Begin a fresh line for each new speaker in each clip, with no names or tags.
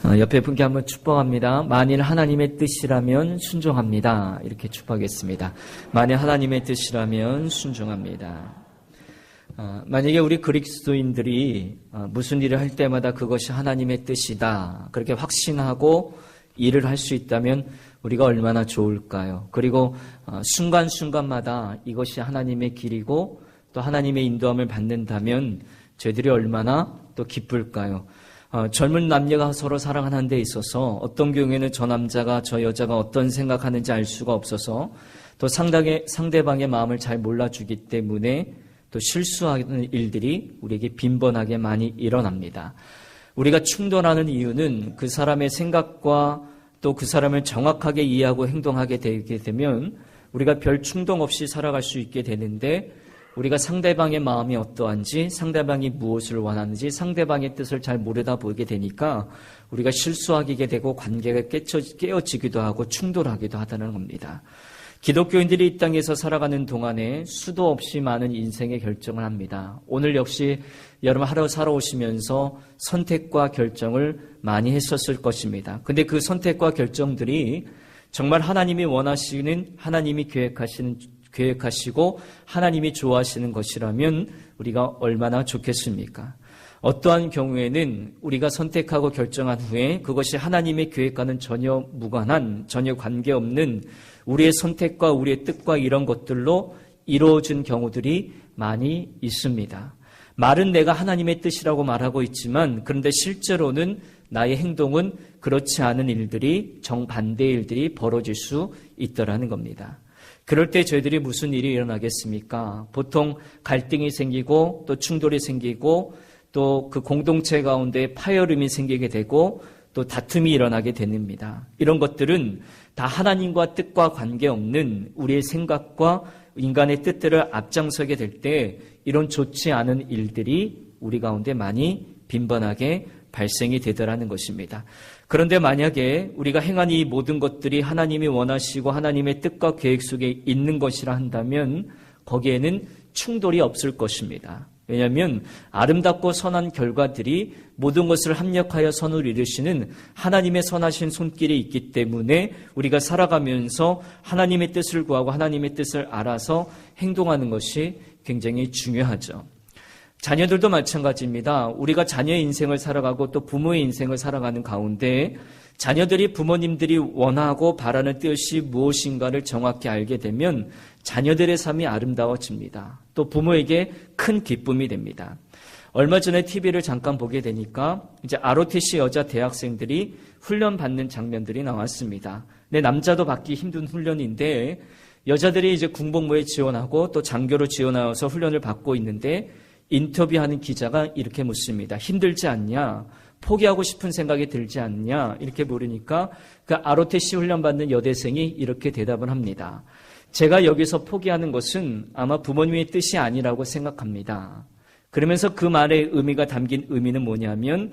옆에 분께 한번 축복합니다. 만일 하나님의 뜻이라면 순종합니다. 이렇게 축복하겠습니다. 만일 하나님의 뜻이라면 순종합니다. 만약에 우리 그리스도인들이 무슨 일을 할 때마다 그것이 하나님의 뜻이다, 그렇게 확신하고 일을 할 수 있다면 우리가 얼마나 좋을까요? 그리고 순간순간마다 이것이 하나님의 길이고 또 하나님의 인도함을 받는다면 저희들이 얼마나 또 기쁠까요? 젊은 남녀가 서로 사랑하는 데 있어서 어떤 경우에는 저 남자가 저 여자가 어떤 생각하는지 알 수가 없어서 또 상대방의 마음을 잘 몰라주기 때문에 또 실수하는 일들이 우리에게 빈번하게 많이 일어납니다. 우리가 충돌하는 이유는 그 사람의 생각과 또 그 사람을 정확하게 이해하고 행동하게 되게 되면 우리가 별 충동 없이 살아갈 수 있게 되는데, 우리가 상대방의 마음이 어떠한지, 상대방이 무엇을 원하는지, 상대방의 뜻을 잘 모르다 보게 되니까 우리가 실수하게 되고 관계가 깨어지기도 하고 충돌하기도 하다는 겁니다. 기독교인들이 이 땅에서 살아가는 동안에 수도 없이 많은 인생의 결정을 합니다. 오늘 역시 여러분 하루 살아오시면서 선택과 결정을 많이 했었을 것입니다. 근데 그 선택과 결정들이 정말 하나님이 원하시는, 하나님이 계획하시고 하나님이 좋아하시는 것이라면 우리가 얼마나 좋겠습니까? 어떠한 경우에는 우리가 선택하고 결정한 후에 그것이 하나님의 계획과는 전혀 무관한, 전혀 관계없는 우리의 선택과 우리의 뜻과 이런 것들로 이루어진 경우들이 많이 있습니다. 말은 내가 하나님의 뜻이라고 말하고 있지만, 그런데 실제로는 나의 행동은 그렇지 않은 일들이, 정반대의 일들이 벌어질 수 있더라는 겁니다. 그럴 때 저희들이 무슨 일이 일어나겠습니까? 보통 갈등이 생기고 또 충돌이 생기고 또 그 공동체 가운데 파열음이 생기게 되고 또 다툼이 일어나게 됩니다. 이런 것들은 다 하나님과 뜻과 관계없는 우리의 생각과 인간의 뜻들을 앞장서게 될 때 이런 좋지 않은 일들이 우리 가운데 많이 빈번하게 발생이 되더라는 것입니다. 그런데 만약에 우리가 행한 이 모든 것들이 하나님이 원하시고 하나님의 뜻과 계획 속에 있는 것이라 한다면 거기에는 충돌이 없을 것입니다. 왜냐하면 아름답고 선한 결과들이 모든 것을 합력하여 선을 이루시는 하나님의 선하신 손길이 있기 때문에 우리가 살아가면서 하나님의 뜻을 구하고 하나님의 뜻을 알아서 행동하는 것이 굉장히 중요하죠. 자녀들도 마찬가지입니다. 우리가 자녀의 인생을 살아가고 또 부모의 인생을 살아가는 가운데 자녀들이 부모님들이 원하고 바라는 뜻이 무엇인가를 정확히 알게 되면 자녀들의 삶이 아름다워집니다. 또 부모에게 큰 기쁨이 됩니다. 얼마 전에 TV를 잠깐 보게 되니까 이제 ROTC 여자 대학생들이 훈련받는 장면들이 나왔습니다. 근데 남자도 받기 힘든 훈련인데 여자들이 이제 군복무에 지원하고 또 장교로 지원하여서 훈련을 받고 있는데 인터뷰하는 기자가 이렇게 묻습니다. 힘들지 않냐? 포기하고 싶은 생각이 들지 않냐? 이렇게 물으니까 그 ROTC 훈련받는 여대생이 이렇게 대답을 합니다. 제가 여기서 포기하는 것은 아마 부모님의 뜻이 아니라고 생각합니다. 그러면서 그 말의 의미가 담긴 의미는 뭐냐면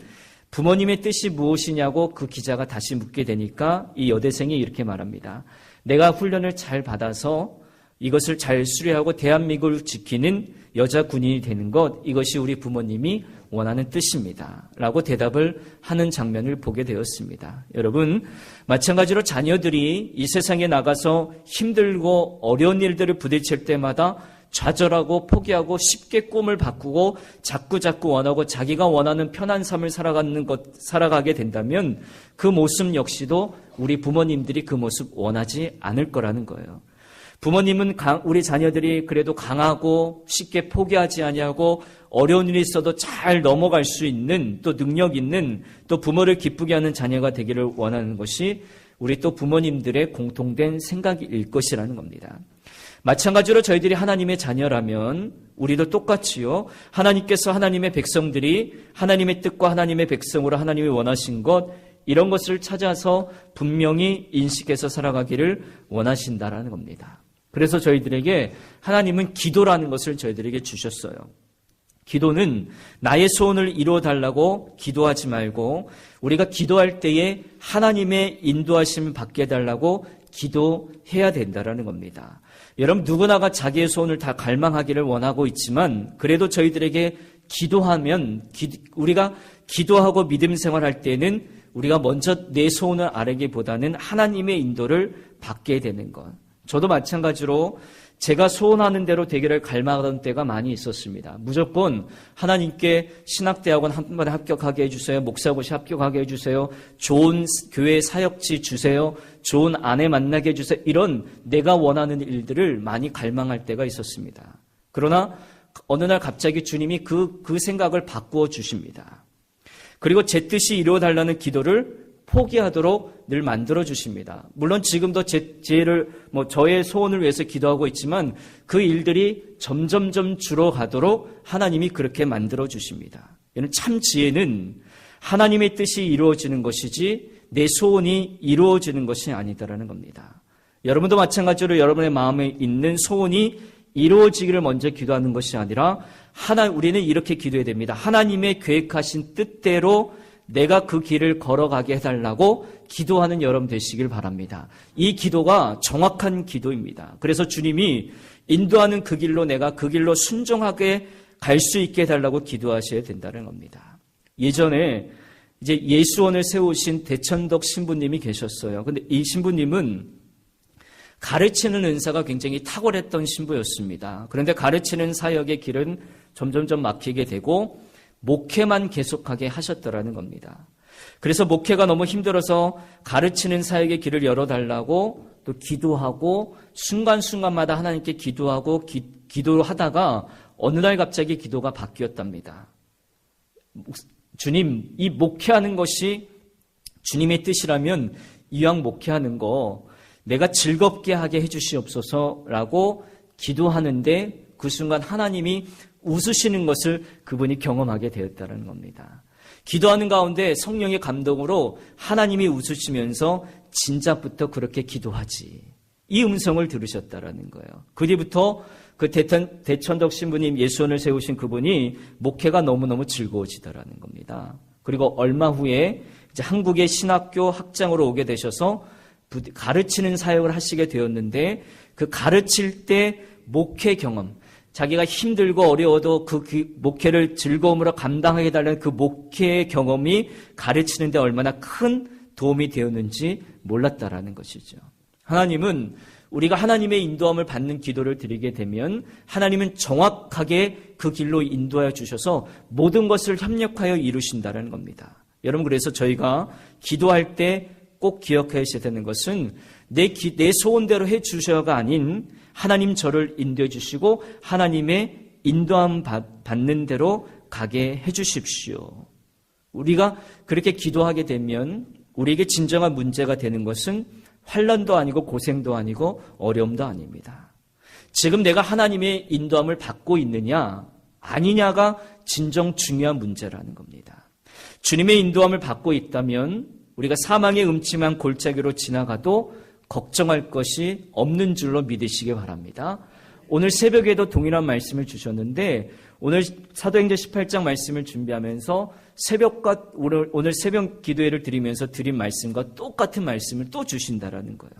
부모님의 뜻이 무엇이냐고 그 기자가 다시 묻게 되니까 이 여대생이 이렇게 말합니다. 내가 훈련을 잘 받아서 이것을 잘 수료하고 대한민국을 지키는 여자 군인이 되는 것, 이것이 우리 부모님이 원하는 뜻입니다. 라고 대답을 하는 장면을 보게 되었습니다. 여러분, 마찬가지로 자녀들이 이 세상에 나가서 힘들고 어려운 일들을 부딪힐 때마다 좌절하고 포기하고 쉽게 꿈을 바꾸고 자꾸 원하고 자기가 원하는 편한 삶을 살아가게 된다면 그 모습 역시도 우리 부모님들이 그 모습 원하지 않을 거라는 거예요. 부모님은 우리 자녀들이 그래도 강하고 쉽게 포기하지 아니하고 어려운 일이 있어도 잘 넘어갈 수 있는 또 능력 있는 또 부모를 기쁘게 하는 자녀가 되기를 원하는 것이 우리 또 부모님들의 공통된 생각일 것이라는 겁니다. 마찬가지로 저희들이 하나님의 자녀라면 우리도 똑같이요. 하나님께서 하나님의 백성들이 하나님의 뜻과 하나님의 백성으로 하나님이 원하신 것, 이런 것을 찾아서 분명히 인식해서 살아가기를 원하신다라는 겁니다. 그래서 저희들에게 하나님은 기도라는 것을 저희들에게 주셨어요. 기도는 나의 소원을 이루어달라고 기도하지 말고 우리가 기도할 때에 하나님의 인도하심을 받게 해달라고 기도해야 된다라는 겁니다. 여러분, 누구나가 자기의 소원을 다 갈망하기를 원하고 있지만 그래도 저희들에게 기도하면 우리가 기도하고 믿음 생활할 때는 우리가 먼저 내 소원을 아뢰기보다는 하나님의 인도를 받게 되는 것. 저도 마찬가지로 제가 소원하는 대로 되기를 갈망하던 때가 많이 있었습니다. 무조건 하나님께 신학대학원 한 번에 합격하게 해주세요. 목사고시 합격하게 해주세요. 좋은 교회 사역지 주세요. 좋은 아내 만나게 해주세요. 이런 내가 원하는 일들을 많이 갈망할 때가 있었습니다. 그러나 어느 날 갑자기 주님이 그 생각을 바꾸어 주십니다. 그리고 제 뜻이 이루어달라는 기도를 포기하도록 늘 만들어 주십니다. 물론 지금도 저의 소원을 위해서 기도하고 있지만 그 일들이 점점점 줄어가도록 하나님이 그렇게 만들어 주십니다. 이는 참 지혜는 하나님의 뜻이 이루어지는 것이지 내 소원이 이루어지는 것이 아니다라는 겁니다. 여러분도 마찬가지로 여러분의 마음에 있는 소원이 이루어지기를 먼저 기도하는 것이 아니라 우리는 이렇게 기도해야 됩니다. 하나님의 계획하신 뜻대로 내가 그 길을 걸어가게 해달라고 기도하는 여러분 되시길 바랍니다. 이 기도가 정확한 기도입니다. 그래서 주님이 인도하는 그 길로 내가 그 길로 순종하게 갈 수 있게 해달라고 기도하셔야 된다는 겁니다. 예전에 이제 예수원을 세우신 대천덕 신부님이 계셨어요. 근데 이 신부님은 가르치는 은사가 굉장히 탁월했던 신부였습니다. 그런데 가르치는 사역의 길은 점점점 막히게 되고 목회만 계속하게 하셨더라는 겁니다. 그래서 목회가 너무 힘들어서 가르치는 사역의 길을 열어달라고 또 기도하고 순간순간마다 하나님께 기도하고 기도를 하다가 어느 날 갑자기 기도가 바뀌었답니다. 주님, 이 목회하는 것이 주님의 뜻이라면 이왕 목회하는 거 내가 즐겁게 하게 해주시옵소서라고 기도하는데 그 순간 하나님이 웃으시는 것을 그분이 경험하게 되었다는 겁니다. 기도하는 가운데 성령의 감동으로 하나님이 웃으시면서 진작부터 그렇게 기도하지. 이 음성을 들으셨다라는 거예요. 그 뒤부터 그 대천덕 신부님 예수원을 세우신 그분이 목회가 너무너무 즐거워지더라는 겁니다. 그리고 얼마 후에 이제 한국의 신학교 학장으로 오게 되셔서 가르치는 사역을 하시게 되었는데 그 가르칠 때 목회 경험, 자기가 힘들고 어려워도 그 목회를 즐거움으로 감당하게 해달라는 그 목회의 경험이 가르치는 데 얼마나 큰 도움이 되었는지 몰랐다라는 것이죠. 하나님은 우리가 하나님의 인도함을 받는 기도를 드리게 되면 하나님은 정확하게 그 길로 인도하여 주셔서 모든 것을 협력하여 이루신다는 겁니다. 여러분, 그래서 저희가 기도할 때 꼭 기억하셔야 되는 것은 내 소원대로 해 주셔가 아닌 하나님 저를 인도해 주시고 하나님의 인도함 받는 대로 가게 해 주십시오. 우리가 그렇게 기도하게 되면 우리에게 진정한 문제가 되는 것은 환난도 아니고 고생도 아니고 어려움도 아닙니다. 지금 내가 하나님의 인도함을 받고 있느냐 아니냐가 진정 중요한 문제라는 겁니다. 주님의 인도함을 받고 있다면 우리가 사망의 음침한 골짜기로 지나가도 걱정할 것이 없는 줄로 믿으시기 바랍니다. 오늘 새벽에도 동일한 말씀을 주셨는데 오늘 사도행전 18장 말씀을 준비하면서 오늘 새벽 기도회를 드리면서 드린 말씀과 똑같은 말씀을 또 주신다라는 거예요.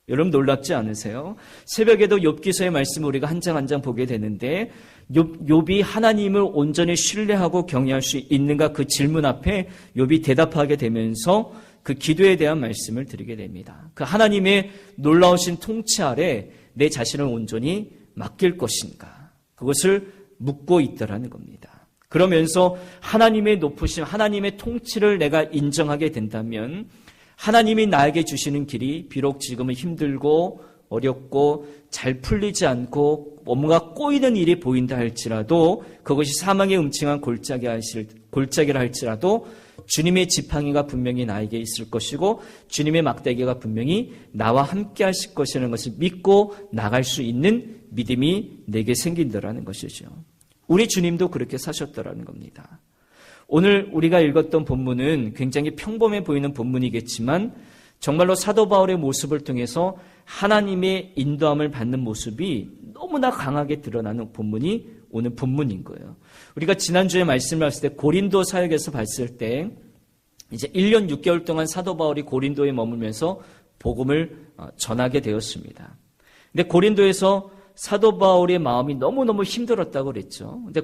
여러분 놀랍지 않으세요? 새벽에도 욥기서의 말씀을 우리가 한 장 한 장 보게 되는데 욥이 하나님을 온전히 신뢰하고 경외할 수 있는가 그 질문 앞에 욥이 대답하게 되면서 그 기도에 대한 말씀을 드리게 됩니다. 그 하나님의 놀라우신 통치 아래 내 자신을 온전히 맡길 것인가 그것을 묻고 있더라는 겁니다. 그러면서 하나님의 높으심, 하나님의 통치를 내가 인정하게 된다면 하나님이 나에게 주시는 길이 비록 지금은 힘들고 어렵고 잘 풀리지 않고 뭔가 꼬이는 일이 보인다 할지라도 그것이 사망의 음침한 골짜기라 할지라도 주님의 지팡이가 분명히 나에게 있을 것이고 주님의 막대기가 분명히 나와 함께 하실 것이라는 것을 믿고 나갈 수 있는 믿음이 내게 생긴다라는 것이죠. 우리 주님도 그렇게 사셨더라는 겁니다. 오늘 우리가 읽었던 본문은 굉장히 평범해 보이는 본문이겠지만 정말로 사도 바울의 모습을 통해서 하나님의 인도함을 받는 모습이 너무나 강하게 드러나는 본문이 오늘 본문인 거예요. 우리가 지난주에 말씀을 했을 때 고린도 사역에서 봤을 때 이제 1년 6개월 동안 사도 바울이 고린도에 머물면서 복음을 전하게 되었습니다. 근데 고린도에서 사도 바울의 마음이 너무너무 힘들었다고 그랬죠. 근데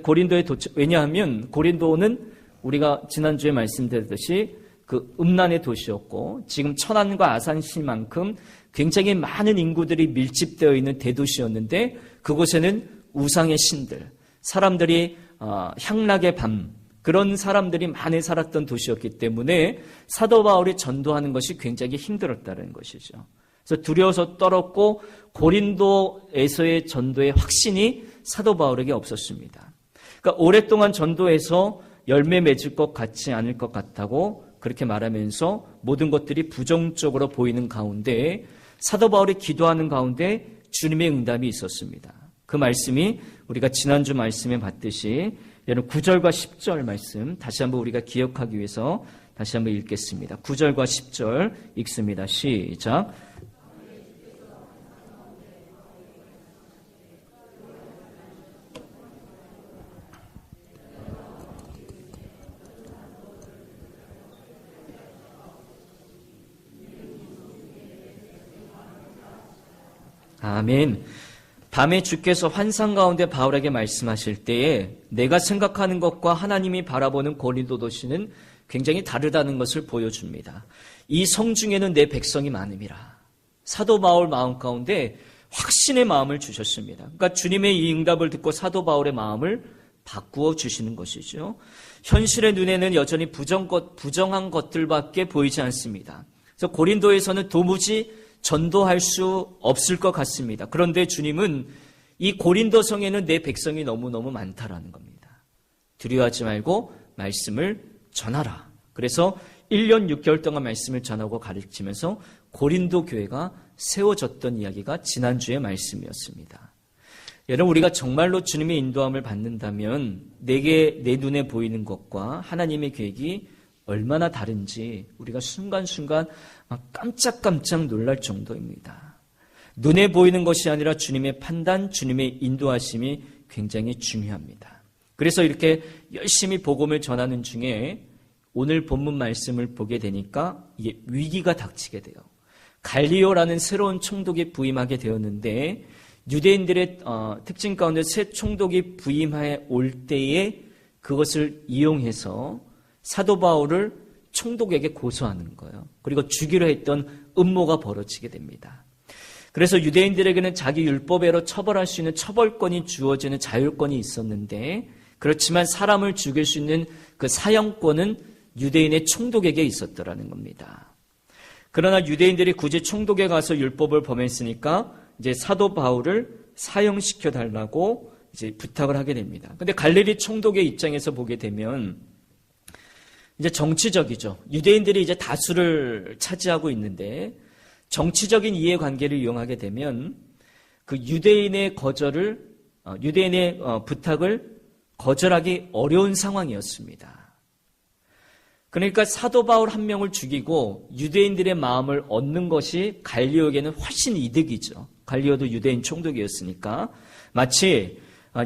왜냐하면 고린도는 우리가 지난주에 말씀드렸듯이 그 음란의 도시였고 지금 천안과 아산시만큼 굉장히 많은 인구들이 밀집되어 있는 대도시였는데 그곳에는 우상의 신들, 사람들이 향락의 밤, 그런 사람들이 많이 살았던 도시였기 때문에 사도 바울이 전도하는 것이 굉장히 힘들었다는 것이죠. 그래서 두려워서 떨었고 고린도에서의 전도의 확신이 사도 바울에게 없었습니다. 그러니까 오랫동안 전도해서 열매 맺을 것 같지 않을 것 같다고 그렇게 말하면서 모든 것들이 부정적으로 보이는 가운데 사도 바울이 기도하는 가운데 주님의 응답이 있었습니다. 그 말씀이 우리가 지난주 말씀에 봤듯이 여러분 9절과 10절 말씀 다시 한번 우리가 기억하기 위해서 다시 한번 읽겠습니다. 9절과 10절 읽습니다. 시작. 아멘. 밤에 주께서 환상 가운데 바울에게 말씀하실 때에 내가 생각하는 것과 하나님이 바라보는 고린도 도시는 굉장히 다르다는 것을 보여줍니다. 이 성 중에는 내 백성이 많음이라. 사도 바울 마음 가운데 확신의 마음을 주셨습니다. 그러니까 주님의 이 응답을 듣고 사도 바울의 마음을 바꾸어 주시는 것이죠. 현실의 눈에는 여전히 부정한 것들밖에 보이지 않습니다. 그래서 고린도에서는 도무지 전도할 수 없을 것 같습니다. 그런데 주님은 이 고린도 성에는 내 백성이 너무너무 많다라는 겁니다. 두려워하지 말고 말씀을 전하라. 그래서 1년 6개월 동안 말씀을 전하고 가르치면서 고린도 교회가 세워졌던 이야기가 지난주의 말씀이었습니다. 여러분, 우리가 정말로 주님의 인도함을 받는다면 내 눈에 보이는 것과 하나님의 계획이 얼마나 다른지 우리가 순간순간 깜짝깜짝 놀랄 정도입니다. 눈에 보이는 것이 아니라 주님의 판단, 주님의 인도하심이 굉장히 중요합니다. 그래서 이렇게 열심히 복음을 전하는 중에 오늘 본문 말씀을 보게 되니까 이게 위기가 닥치게 돼요. 갈리오라는 새로운 총독이 부임하게 되었는데 유대인들의 특징 가운데 새 총독이 부임해 올 때에 그것을 이용해서 사도 바울을 총독에게 고소하는 거예요. 그리고 죽이려 했던 음모가 벌어지게 됩니다. 그래서 유대인들에게는 자기 율법외로 처벌할 수 있는 처벌권이 주어지는 자율권이 있었는데 그렇지만 사람을 죽일 수 있는 그 사형권은 유대인의 총독에게 있었더라는 겁니다. 그러나 유대인들이 굳이 총독에 가서 율법을 범했으니까 이제 사도 바울을 사형시켜 달라고 이제 부탁을 하게 됩니다. 근데 갈릴리 총독의 입장에서 보게 되면 이제 정치적이죠. 유대인들이 이제 다수를 차지하고 있는데 정치적인 이해관계를 이용하게 되면 그 유대인의 부탁을 거절하기 어려운 상황이었습니다. 그러니까 사도 바울 한 명을 죽이고 유대인들의 마음을 얻는 것이 갈리오에게는 훨씬 이득이죠. 갈리오도 유대인 총독이었으니까 마치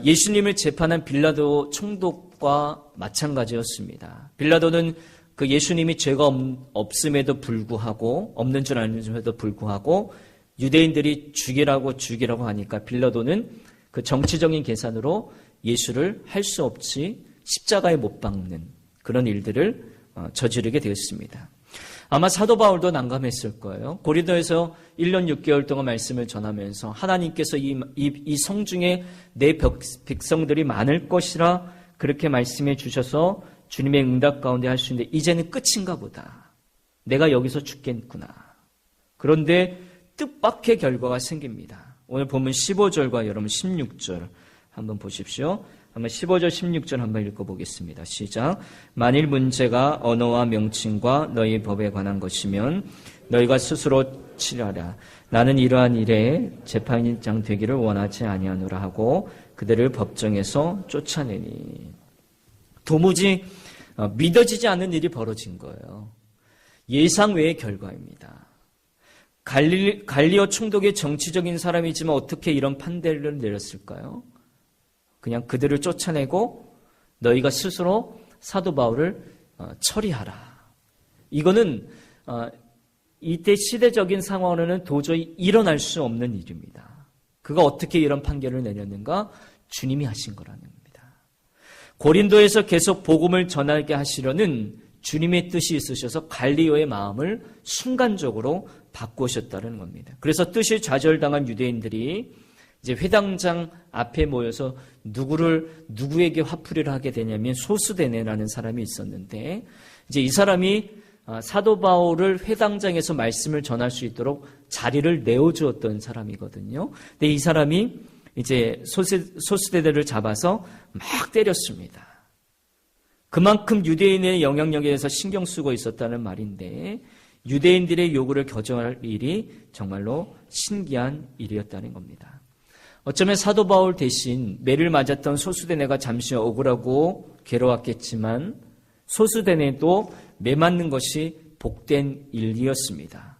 예수님을 재판한 빌라도 총독과 마찬가지였습니다. 빌라도는 그 예수님이 죄가 없음에도 불구하고 없는 줄 알면서도 불구하고 유대인들이 죽이라고 하니까 빌라도는 그 정치적인 계산으로 예수를 할 수 없이 십자가에 못 박는 그런 일들을 저지르게 되었습니다. 아마 사도 바울도 난감했을 거예요. 고린도에서 1년 6개월 동안 말씀을 전하면서 하나님께서 이 성중에 내 백성들이 많을 것이라 그렇게 말씀해 주셔서 주님의 응답 가운데 할 수 있는데 이제는 끝인가 보다. 내가 여기서 죽겠구나. 그런데 뜻밖의 결과가 생깁니다. 오늘 보면 15절과 여러분 16절 한번 보십시오. 한번 15절 16절 한번 읽어보겠습니다. 시작. 만일 문제가 언어와 명칭과 너희 법에 관한 것이면 너희가 스스로 치라라. 나는 이러한 일에 재판장 되기를 원하지 아니하노라 하고 그들을 법정에서 쫓아내니. 도무지 믿어지지 않는 일이 벌어진 거예요. 예상 외의 결과입니다. 갈리오 총독의 정치적인 사람이지만 어떻게 이런 판결을 내렸을까요? 그냥 그들을 쫓아내고 너희가 스스로 사도 바울을 처리하라. 이거는 이때 시대적인 상황으로는 도저히 일어날 수 없는 일입니다. 그가 어떻게 이런 판결을 내렸는가? 주님이 하신 거라는 겁니다. 고린도에서 계속 복음을 전하게 하시려는 주님의 뜻이 있으셔서 갈리오의 마음을 순간적으로 바꾸셨다는 겁니다. 그래서 뜻이 좌절당한 유대인들이 이제 회당장 앞에 모여서 누구에게 화풀이를 하게 되냐면 소스데네라는 사람이 있었는데, 이제 이 사람이 사도 바울을 회당장에서 말씀을 전할 수 있도록 자리를 내어주었던 사람이거든요. 근데 이 사람이 이제 소스데네를 잡아서 막 때렸습니다. 그만큼 유대인의 영향력에 대해서 신경 쓰고 있었다는 말인데, 유대인들의 요구를 겨정할 일이 정말로 신기한 일이었다는 겁니다. 어쩌면 사도 바울 대신 매를 맞았던 소스데네가 잠시 억울하고 괴로웠겠지만, 소스데네도 매 맞는 것이 복된 일이었습니다.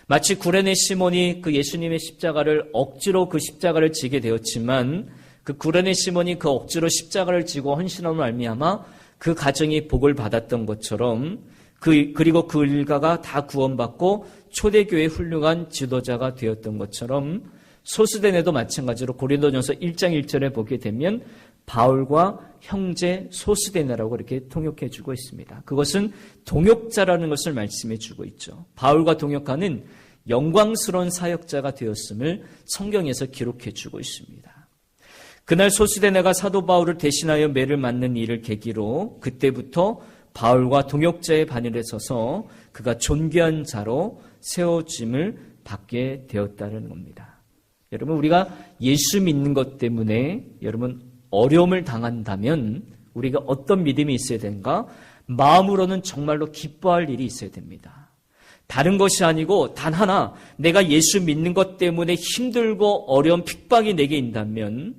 마치 구레네 시몬이 그 예수님의 십자가를 억지로 그 십자가를 지게 되었지만, 그 구레네 시몬이 그 억지로 십자가를 지고 헌신함으로 말미암아 그 가정이 복을 받았던 것처럼, 그리고 그 일가가 다 구원받고 초대교회의 훌륭한 지도자가 되었던 것처럼, 소스데네도 마찬가지로 고린도전서 1장 1절에 보게 되면 바울과 형제 소스데네라고 이렇게 통역해 주고 있습니다. 그것은 동역자라는 것을 말씀해 주고 있죠. 바울과 동역하는 영광스러운 사역자가 되었음을 성경에서 기록해 주고 있습니다. 그날 소스데네가 사도 바울을 대신하여 매를 맞는 일을 계기로 그때부터 바울과 동역자의 반열에 서서 그가 존귀한 자로 세워짐을 받게 되었다는 겁니다. 여러분, 우리가 예수 믿는 것 때문에 여러분 어려움을 당한다면 우리가 어떤 믿음이 있어야 되는가? 마음으로는 정말로 기뻐할 일이 있어야 됩니다. 다른 것이 아니고 단 하나, 내가 예수 믿는 것 때문에 힘들고 어려운 핍박이 내게 있다면,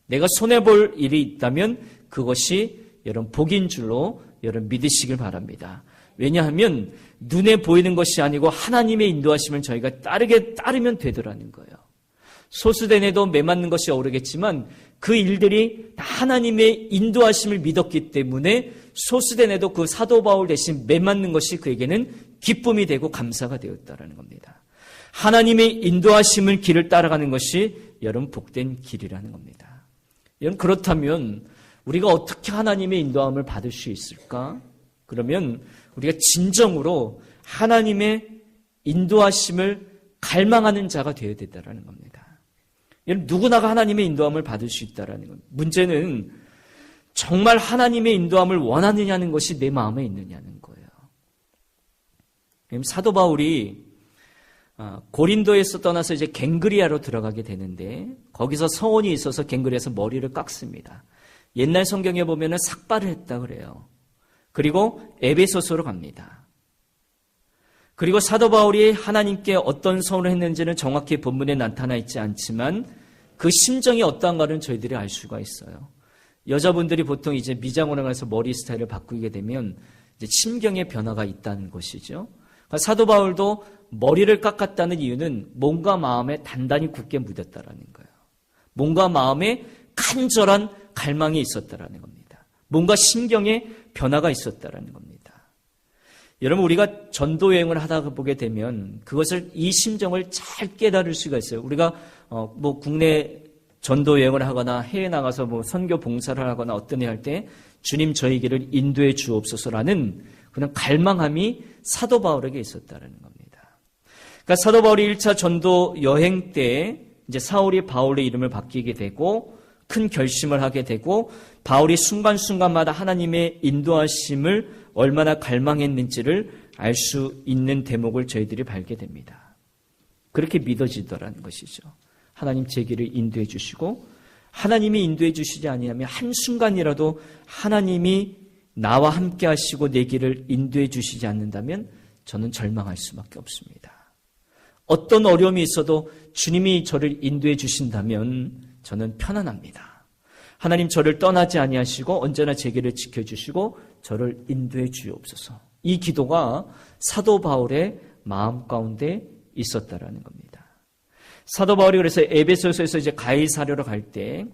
내가 손해볼 일이 있다면 그것이 여러분 복인 줄로 여러분 믿으시길 바랍니다. 왜냐하면 눈에 보이는 것이 아니고 하나님의 인도하심을 저희가 따르면 되더라는 거예요. 소스데네도 매맞는 것이 어렵겠지만 그 일들이 다 하나님의 인도하심을 믿었기 때문에 소스데네도 그 사도 바울 대신 매맞는 것이 그에게는 기쁨이 되고 감사가 되었다는 겁니다. 하나님의 인도하심을 길을 따라가는 것이 여러분 복된 길이라는 겁니다. 여러분, 그렇다면 우리가 어떻게 하나님의 인도함을 받을 수 있을까? 그러면 우리가 진정으로 하나님의 인도하심을 갈망하는 자가 되어야 된다는 겁니다. 여러분, 누구나가 하나님의 인도함을 받을 수 있다는 겁니다. 문제는 정말 하나님의 인도함을 원하느냐는 것이 내 마음에 있느냐는 거예요. 사도 바울이 고린도에서 떠나서 이제 갱그리아로 들어가게 되는데 거기서 서원이 있어서 갱그리아에서 머리를 깎습니다. 옛날 성경에 보면은 삭발을 했다 그래요. 그리고 에베소서로 갑니다. 그리고 사도 바울이 하나님께 어떤 서원을 했는지는 정확히 본문에 나타나 있지 않지만 그 심정이 어떠한가는 저희들이 알 수가 있어요. 여자분들이 보통 이제 미장원에 가서 머리 스타일을 바꾸게 되면 이제 심경의 변화가 있다는 것이죠. 사도 바울도 머리를 깎았다는 이유는 몸과 마음에 단단히 굳게 묻었다라는 거예요. 몸과 마음에 간절한 갈망이 있었다라는 겁니다. 뭔가 심경에 변화가 있었다라는 겁니다. 여러분, 우리가 전도 여행을 하다 보게 되면 그것을 이 심정을 잘 깨달을 수가 있어요. 우리가 국내 전도 여행을 하거나 해외 나가서 선교 봉사를 하거나 어떤 일 할 때 주님 저희 길을 인도해 주옵소서라는 그런 갈망함이 사도 바울에게 있었다는 겁니다. 그러니까 사도 바울이 1차 전도 여행 때 이제 사울이 바울의 이름을 바뀌게 되고 큰 결심을 하게 되고 바울이 순간순간마다 하나님의 인도하심을 얼마나 갈망했는지를 알 수 있는 대목을 저희들이 밟게 됩니다. 그렇게 믿어지더라는 것이죠. 하나님 제 길을 인도해 주시고 하나님이 인도해 주시지 아니하면 한순간이라도 하나님이 나와 함께 하시고 내 길을 인도해 주시지 않는다면 저는 절망할 수밖에 없습니다. 어떤 어려움이 있어도 주님이 저를 인도해 주신다면 저는 편안합니다. 하나님 저를 떠나지 아니하시고 언제나 제 길을 지켜주시고 저를 인도해 주옵소서. 이 기도가 사도 바울의 마음 가운데 있었다라는 겁니다. 사도 바울이 그래서 에베소서에서 이제 가이사랴로 갈 때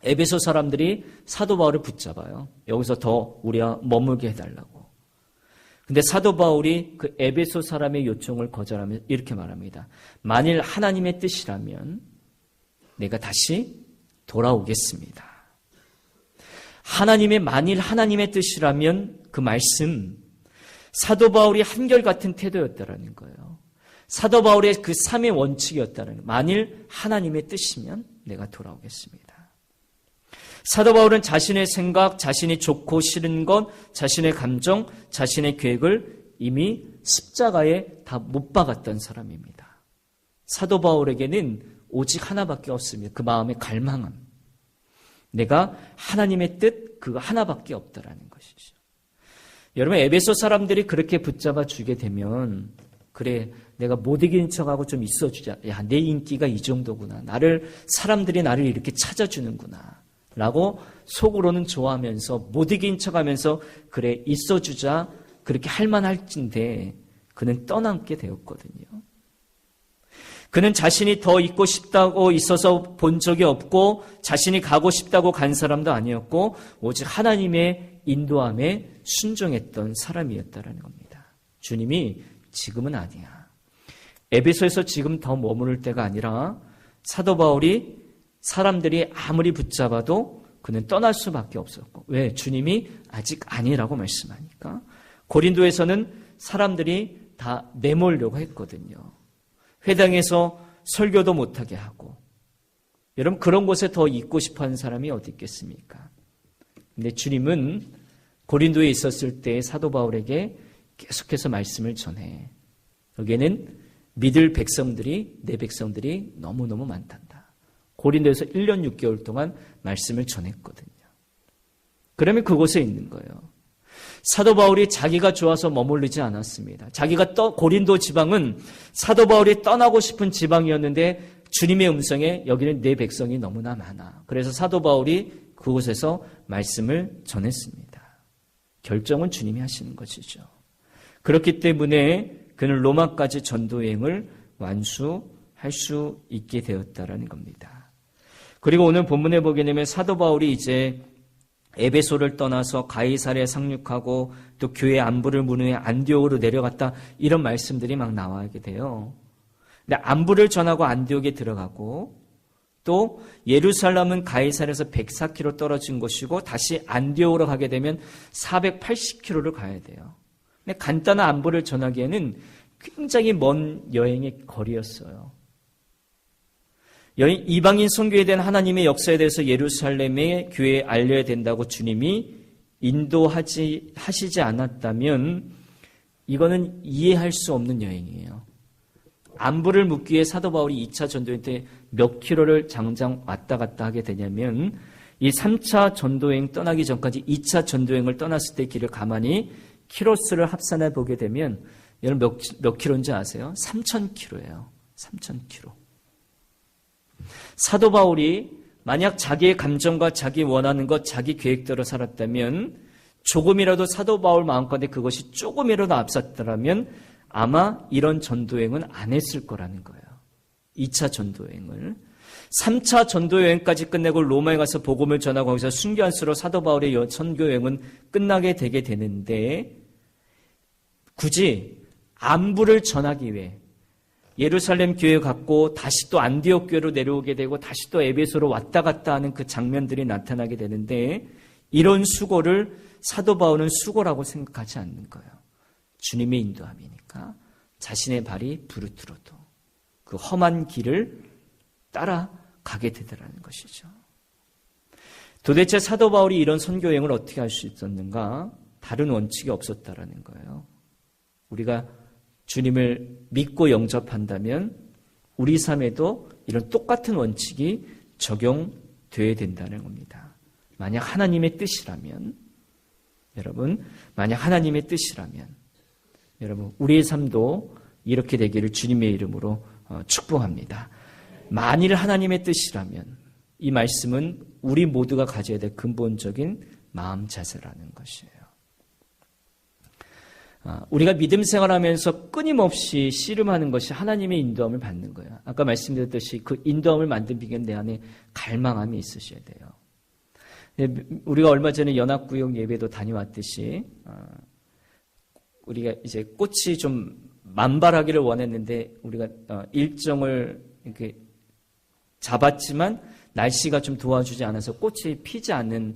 에베소 사람들이 사도 바울을 붙잡아요. 여기서 더 우리와 머물게 해달라고. 근데 사도 바울이 그 에베소 사람의 요청을 거절하며 이렇게 말합니다. 만일 하나님의 뜻이라면 내가 다시 돌아오겠습니다. 만일 하나님의 뜻이라면 그 말씀 사도 바울이 한결같은 태도였다라는 거예요. 사도 바울의 그 삶의 원칙이었다는 거예요. 만일 하나님의 뜻이면 내가 돌아오겠습니다. 사도 바울은 자신의 생각, 자신이 좋고 싫은 것, 자신의 감정, 자신의 계획을 이미 십자가에 다 못 박았던 사람입니다. 사도 바울에게는 오직 하나밖에 없습니다. 그 마음의 갈망함. 내가 하나님의 뜻, 그거 하나밖에 없다라는 것이죠. 여러분, 에베소 사람들이 그렇게 붙잡아 주게 되면, 그래, 내가 못 이긴 척하고 좀 있어주자. 야, 내 인기가 이 정도구나. 사람들이 나를 이렇게 찾아주는구나. 라고 속으로는 좋아하면서 못 이긴 척하면서 그래 있어주자 그렇게 할 만할진데 그는 떠남게 되었거든요. 그는 자신이 더 있고 싶다고 있어서 본 적이 없고 자신이 가고 싶다고 간 사람도 아니었고 오직 하나님의 인도함에 순종했던 사람이었다는 겁니다. 주님이 지금은 아니야. 에베소에서 지금 더 머무를 때가 아니라 사도 바울이 사람들이 아무리 붙잡아도 그는 떠날 수밖에 없었고 왜? 주님이 아직 아니라고 말씀하니까. 고린도에서는 사람들이 다 내몰려고 했거든요. 회당에서 설교도 못하게 하고. 여러분 그런 곳에 더 있고 싶어하는 사람이 어디 있겠습니까? 근데 주님은 고린도에 있었을 때 사도 바울에게 계속해서 말씀을 전해. 여기에는 믿을 백성들이 내 백성들이 너무너무 많단다. 고린도에서 1년 6개월 동안 말씀을 전했거든요. 그러면 그곳에 있는 거예요. 사도 바울이 자기가 좋아서 머무르지 않았습니다. 자기가 고린도 지방은 사도 바울이 떠나고 싶은 지방이었는데 주님의 음성에 여기는 내 백성이 너무나 많아. 그래서 사도 바울이 그곳에서 말씀을 전했습니다. 결정은 주님이 하시는 것이죠. 그렇기 때문에 그는 로마까지 전도여행을 완수할 수 있게 되었다라는 겁니다. 그리고 오늘 본문에 보게 되면 사도 바울이 이제 에베소를 떠나서 가이사랴에 상륙하고 또 교회 안부를 문 후에 안디옥으로 내려갔다 이런 말씀들이 막 나와게 돼요. 근데 안부를 전하고 안디옥에 들어가고 또 예루살렘은 가이사랴에서 104km 떨어진 곳이고 다시 안디옥으로 가게 되면 480km를 가야 돼요. 근데 간단한 안부를 전하기에는 굉장히 먼 여행의 거리였어요. 이방인 선교에 대한 하나님의 역사에 대해서 예루살렘의 교회에 알려야 된다고 주님이 하시지 않았다면 이거는 이해할 수 없는 여행이에요. 안부를 묻기 위해 사도 바울이 2차 전도여행 때 몇 킬로를 장장 왔다 갔다 하게 되냐면 이 3차 전도여행 떠나기 전까지 2차 전도여행을 떠났을 때 길을 가만히 키로수를 합산해 보게 되면 여러분 몇 킬로인지 아세요? 3,000킬로예요. 3,000킬로. 사도 바울이 만약 자기의 감정과 자기 원하는 것, 자기 계획대로 살았다면 조금이라도 사도 바울 마음가운데 그것이 조금이라도 앞섰더라면 아마 이런 전도여행은 안 했을 거라는 거예요. 2차 전도여행을. 3차 전도여행까지 끝내고 로마에 가서 복음을 전하고 거기서 순교한 수로 사도 바울의 선교여행은 끝나게 되게 되는데 굳이 안부를 전하기 위해 예루살렘 교회 갔고 다시 또 안디옥 교회로 내려오게 되고 다시 또 에베소로 왔다 갔다 하는 그 장면들이 나타나게 되는데 이런 수고를 사도 바울은 수고라고 생각하지 않는 거예요. 주님의 인도함이니까 자신의 발이 부르트로도 그 험한 길을 따라가게 되더라는 것이죠. 도대체 사도 바울이 이런 선교여행을 어떻게 할 수 있었는가? 다른 원칙이 없었다라는 거예요. 우리가 주님을 믿고 영접한다면 우리 삶에도 이런 똑같은 원칙이 적용되어야 된다는 겁니다. 만약 하나님의 뜻이라면 여러분, 만약 하나님의 뜻이라면 여러분 우리의 삶도 이렇게 되기를 주님의 이름으로 축복합니다. 만일 하나님의 뜻이라면 이 말씀은 우리 모두가 가져야 될 근본적인 마음 자세라는 것이에요. 우리가 믿음 생활하면서 끊임없이 씨름하는 것이 하나님의 인도함을 받는 거예요. 아까 말씀드렸듯이 그 인도함을 만든 비결은 내 안에 갈망함이 있으셔야 돼요. 우리가 얼마 전에 연합구역 예배도 다녀왔듯이 우리가 이제 꽃이 좀 만발하기를 원했는데 우리가 일정을 이렇게 잡았지만 날씨가 좀 도와주지 않아서 꽃이 피지 않는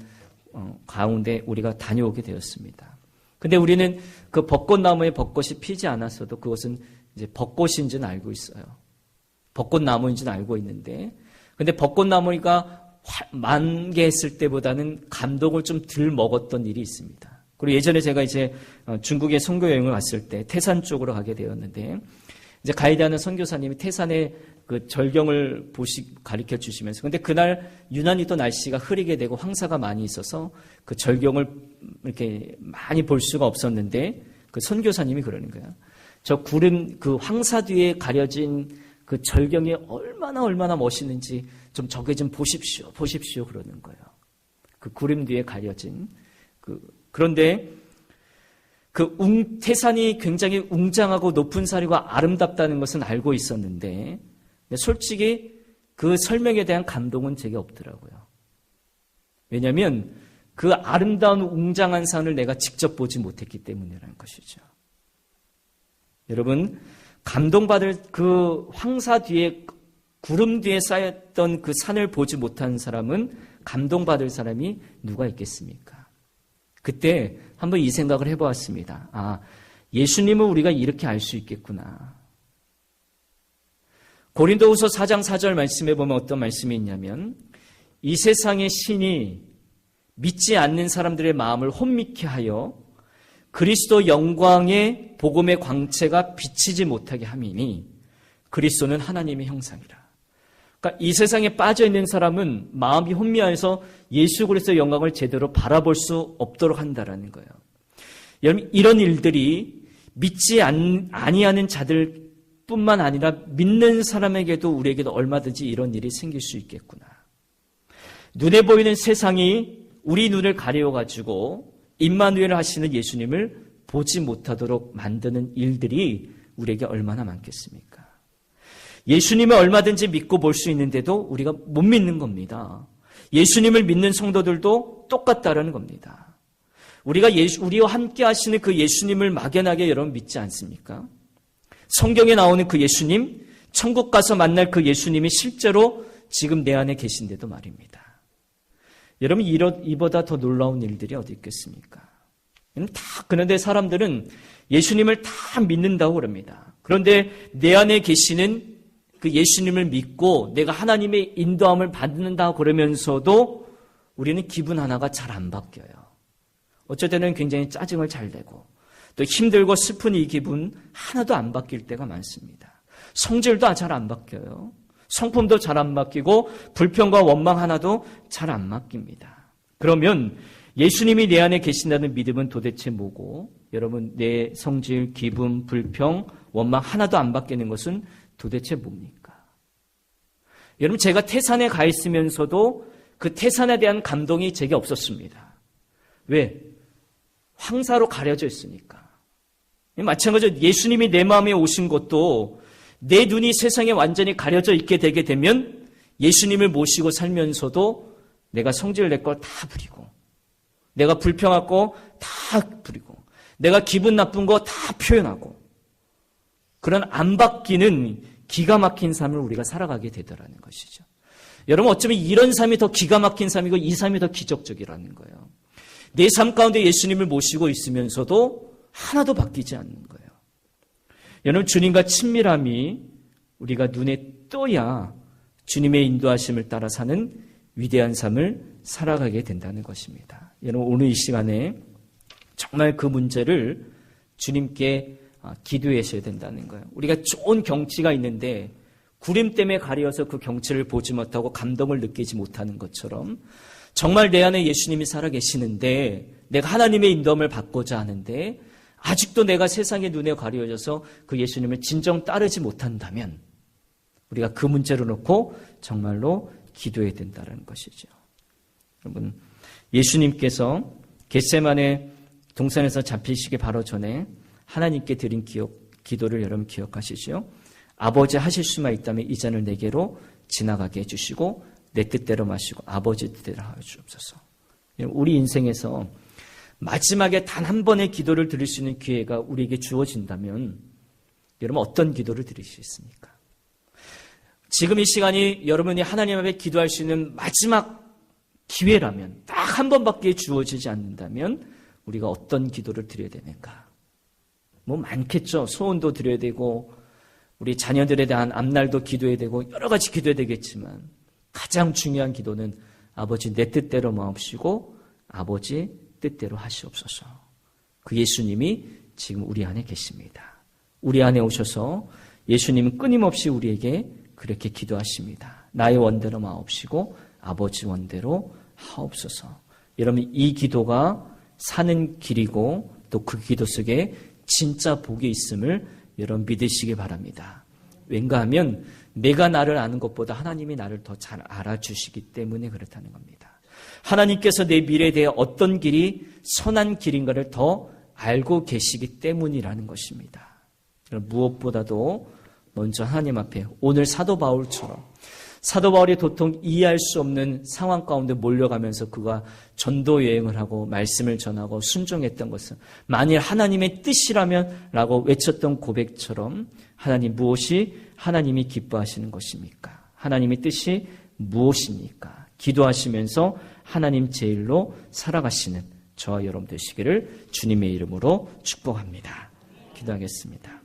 가운데 우리가 다녀오게 되었습니다. 근데 우리는 그 벚꽃나무에 벚꽃이 피지 않았어도 그것은 이제 벚꽃인지는 알고 있어요. 벚꽃나무인지는 알고 있는데, 근데 벚꽃나무가 만개했을 때보다는 감동을 좀 덜 먹었던 일이 있습니다. 그리고 예전에 제가 이제 중국에 선교 여행을 왔을 때 태산 쪽으로 가게 되었는데, 이제 가이드 하는 선교사님이 태산의 그 절경을 가르쳐 주시면서, 근데 그날 유난히 또 날씨가 흐리게 되고 황사가 많이 있어서 그 절경을 이렇게 많이 볼 수가 없었는데, 그 선교사님이 그러는 거야. 저 구름, 그 황사 뒤에 가려진 그 절경이 얼마나 멋있는지 좀 저게 좀 보십시오 그러는 거예요. 그 구름 뒤에 가려진 그런데 태산이 굉장히 웅장하고 높은 산이고 아름답다는 것은 알고 있었는데, 솔직히 그 설명에 대한 감동은 제게 없더라고요. 왜냐하면 그 아름다운 웅장한 산을 내가 직접 보지 못했기 때문이라는 것이죠. 여러분, 감동받을 그 황사 뒤에, 구름 뒤에 쌓였던 그 산을 보지 못한 사람은 감동받을 사람이 누가 있겠습니까? 그때 한번 이 생각을 해보았습니다. 예수님을 우리가 이렇게 알 수 있겠구나. 고린도후서 4장 4절 말씀에 보면 어떤 말씀이 있냐면, 이 세상의 신이 믿지 않는 사람들의 마음을 혼미케 하여 그리스도 영광의 복음의 광채가 비치지 못하게 함이니 그리스도는 하나님의 형상이라. 그러니까 이 세상에 빠져 있는 사람은 마음이 혼미하여서 예수 그리스도의 영광을 제대로 바라볼 수 없도록 한다라는 거예요. 여러분, 이런 일들이 믿지 아니하는 자들뿐만 아니라 믿는 사람에게도 우리에게도 얼마든지 이런 일이 생길 수 있겠구나. 눈에 보이는 세상이 우리 눈을 가려가지고 임마누엘 하시는 예수님을 보지 못하도록 만드는 일들이 우리에게 얼마나 많겠습니까? 예수님을 얼마든지 믿고 볼 수 있는데도 우리가 못 믿는 겁니다. 예수님을 믿는 성도들도 똑같다라는 겁니다. 우리와 함께 하시는 그 예수님을 막연하게 여러분 믿지 않습니까? 성경에 나오는 그 예수님, 천국 가서 만날 그 예수님이 실제로 지금 내 안에 계신데도 말입니다. 여러분, 이보다 더 놀라운 일들이 어디 있겠습니까? 그런데 사람들은 예수님을 다 믿는다고 그럽니다. 그런데 내 안에 계시는 그 예수님을 믿고 내가 하나님의 인도함을 받는다고 그러면서도 우리는 기분 하나가 잘 안 바뀌어요. 어쩔 때는 굉장히 짜증을 잘 내고 또 힘들고 슬픈 이 기분 하나도 안 바뀔 때가 많습니다. 성질도 잘 안 바뀌어요. 성품도 잘 안 바뀌고 불평과 원망 하나도 잘 안 바뀝니다. 그러면 예수님이 내 안에 계신다는 믿음은 도대체 뭐고, 여러분 내 성질, 기분, 불평, 원망 하나도 안 바뀌는 것은 도대체 뭡니까? 여러분, 제가 태산에 가 있으면서도 그 태산에 대한 감동이 제게 없었습니다. 왜? 황사로 가려져 있으니까. 마찬가지로 예수님이 내 마음에 오신 것도 내 눈이 세상에 완전히 가려져 있게 되게 되면 예수님을 모시고 살면서도 내가 성질 낼 걸 다 부리고, 내가 불평할 거 다 부리고, 내가 기분 나쁜 거 다 표현하고, 그런 안 바뀌는 기가 막힌 삶을 우리가 살아가게 되더라는 것이죠. 여러분, 어쩌면 이런 삶이 더 기가 막힌 삶이고 이 삶이 더 기적적이라는 거예요. 내 삶 가운데 예수님을 모시고 있으면서도 하나도 바뀌지 않는 거예요. 여러분, 주님과 친밀함이 우리가 눈에 떠야 주님의 인도하심을 따라 사는 위대한 삶을 살아가게 된다는 것입니다. 여러분, 오늘 이 시간에 정말 그 문제를 주님께 기도하셔야 된다는 거예요. 우리가 좋은 경치가 있는데 구름 때문에 가려서 그 경치를 보지 못하고 감동을 느끼지 못하는 것처럼, 정말 내 안에 예수님이 살아계시는데 내가 하나님의 인도함을 받고자 하는데 아직도 내가 세상의 눈에 가려져서 그 예수님을 진정 따르지 못한다면 우리가 그 문제를 놓고 정말로 기도해야 된다는 것이죠. 여러분, 예수님께서 겟세마네 동산에서 잡히시기 바로 전에 하나님께 드린 기도를 여러분 기억하시죠? 아버지, 하실 수만 있다면 이 잔을 내게로 지나가게 해주시고 내 뜻대로 마시고 아버지 뜻대로 하여 주옵소서. 우리 인생에서 마지막에 단 한 번의 기도를 드릴 수 있는 기회가 우리에게 주어진다면 여러분 어떤 기도를 드릴 수 있습니까? 지금 이 시간이 여러분이 하나님 앞에 기도할 수 있는 마지막 기회라면, 딱 한 번밖에 주어지지 않는다면 우리가 어떤 기도를 드려야 되는가? 뭐 많겠죠. 소원도 드려야 되고 우리 자녀들에 대한 앞날도 기도해야 되고 여러 가지 기도해야 되겠지만 가장 중요한 기도는 아버지 내 뜻대로 마옵시고 아버지 뜻대로 하시옵소서. 그 예수님이 지금 우리 안에 계십니다. 우리 안에 오셔서 예수님은 끊임없이 우리에게 그렇게 기도하십니다. 나의 원대로 마옵시고 아버지 원대로 하옵소서. 여러분 이 기도가 사는 길이고 또 그 기도 속에 진짜 복이 있음을 여러분 믿으시기 바랍니다. 왠가 하면 내가 나를 아는 것보다 하나님이 나를 더 잘 알아주시기 때문에 그렇다는 겁니다. 하나님께서 내 미래에 대해 어떤 길이 선한 길인가를 더 알고 계시기 때문이라는 것입니다. 무엇보다도 먼저 하나님 앞에 오늘 사도 바울처럼 사도 바울이 도통 이해할 수 없는 상황 가운데 몰려가면서 그가 전도 여행을 하고 말씀을 전하고 순종했던 것은 만일 하나님의 뜻이라면 라고 외쳤던 고백처럼 하나님 무엇이 하나님이 기뻐하시는 것입니까? 하나님의 뜻이 무엇입니까? 기도하시면서 하나님 제일로 살아가시는 저와 여러분 되시기를 주님의 이름으로 축복합니다. 기도하겠습니다.